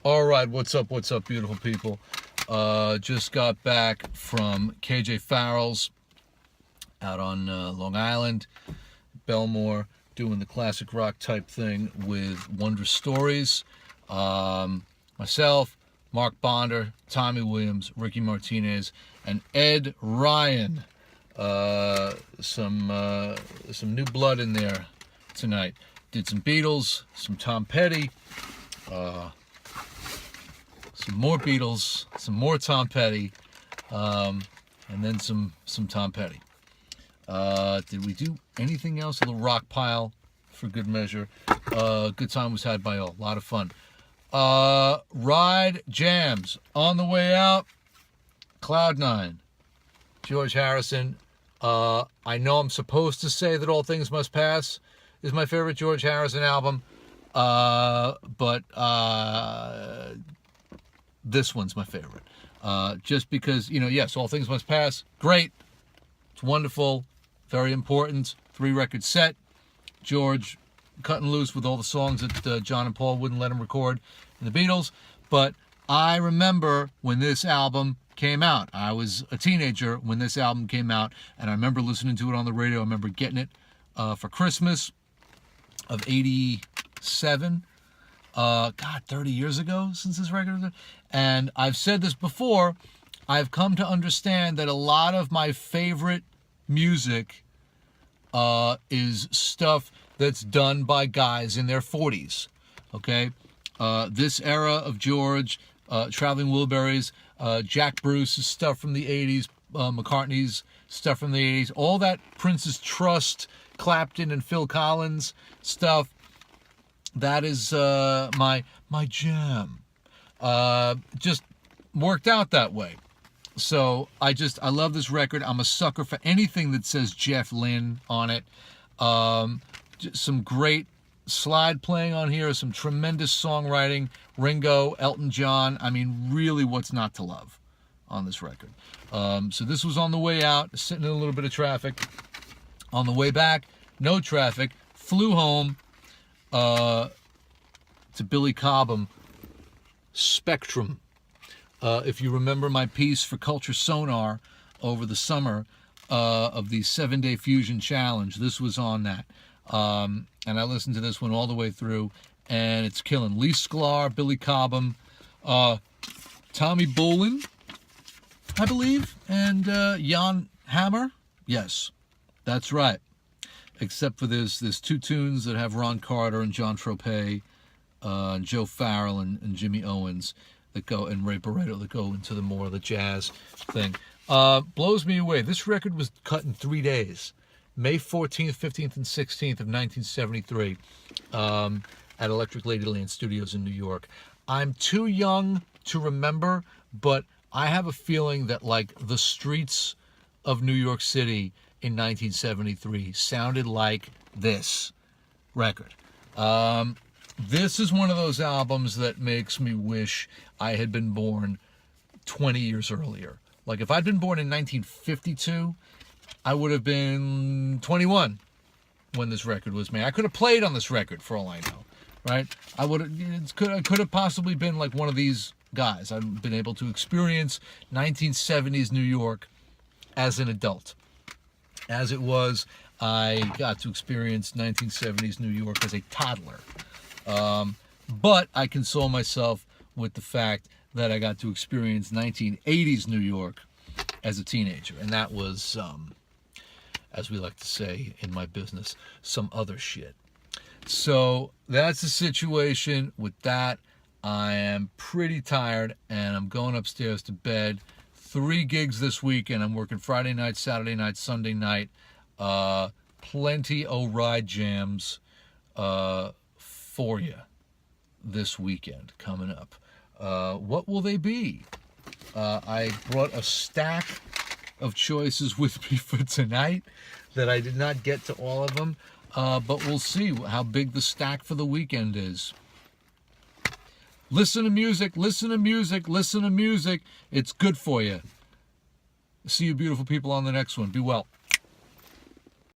All right, what's up, beautiful people? Just got back from KJ Farrell's out on Long Island, Belmore, doing the classic rock type thing with Wondrous Stories. Myself, Mark Bonder, Tommy Williams, Ricky Martinez, and Ed Ryan. Some new blood in there tonight. Did some Beatles, some Tom Petty, some more Beatles, some more Tom Petty, and then some Tom Petty. Did we do anything else? A little rock pile for good measure. Good time was had by all. A lot of fun. Ride jams on the way out. Cloud9, George Harrison. I know I'm supposed to say that All Things Must Pass is my favorite George Harrison album, but this one's my favorite. Just because, yes, All Things Must Pass, great. It's wonderful, very important. 3-record set. George cutting loose with all the songs that John and Paul wouldn't let him record in the Beatles. But I remember when this album came out. I was a teenager when this album came out, and I remember listening to it on the radio. I remember getting it for Christmas of 87. 30 years ago since this record. And I've said this before, I've come to understand that a lot of my favorite music is stuff that's done by guys in their 40s. Okay? This era of George, Traveling Wilburys, Jack Bruce's stuff from the 80s, McCartney's stuff from the 80s, all that Prince's Trust, Clapton and Phil Collins stuff, that is my jam. Just worked out that way. So I love this record. I'm a sucker for anything that says Jeff Lynne on it. Some great slide playing on here, some tremendous songwriting. Ringo, Elton John. I mean, really, what's not to love on this record? So this was on the way out, sitting in a little bit of traffic. On the way back, no traffic. Flew home to Billy Cobham, Spectrum. If you remember my piece for Culture Sonar over the summer of the 7-Day Fusion Challenge, this was on that. And I listened to this one all the way through, and it's killing. Lee Sklar, Billy Cobham, Tommy Bolin, I believe, and Jan Hammer. Yes, that's right. Except for there's 2 tunes that have Ron Carter and John Tropez, and Joe Farrell and Jimmy Owens that go, and Ray Barretto that go into the more of the jazz thing. Blows me away. This record was cut in 3 days. May 14th, 15th, and 16th of 1973 at Electric Ladyland Studios in New York. I'm too young to remember, but I have a feeling that like the streets of New York City in 1973 sounded like this record. This is one of those albums that makes me wish I had been born 20 years earlier. Like if I'd been born in 1952, I would have been 21 when this record was made. I could have played on this record for all I know, right? I could have possibly been like one of these guys. I've been able to experience 1970s New York as an adult. As it was, I got to experience 1970s New York as a toddler. But I console myself with the fact that I got to experience 1980s New York as a teenager. And that was, as we like to say in my business, some other shit. So that's the situation with that. I am pretty tired and I'm going upstairs to bed. 3 gigs this weekend. I'm working Friday night, Saturday night, Sunday night. Plenty of ride jams for you this weekend coming up. What will they be? I brought a stack of choices with me for tonight that I did not get to all of them, but we'll see how big the stack for the weekend is. Listen to music, listen to music, listen to music. It's good for you. See you beautiful people on the next one. Be well.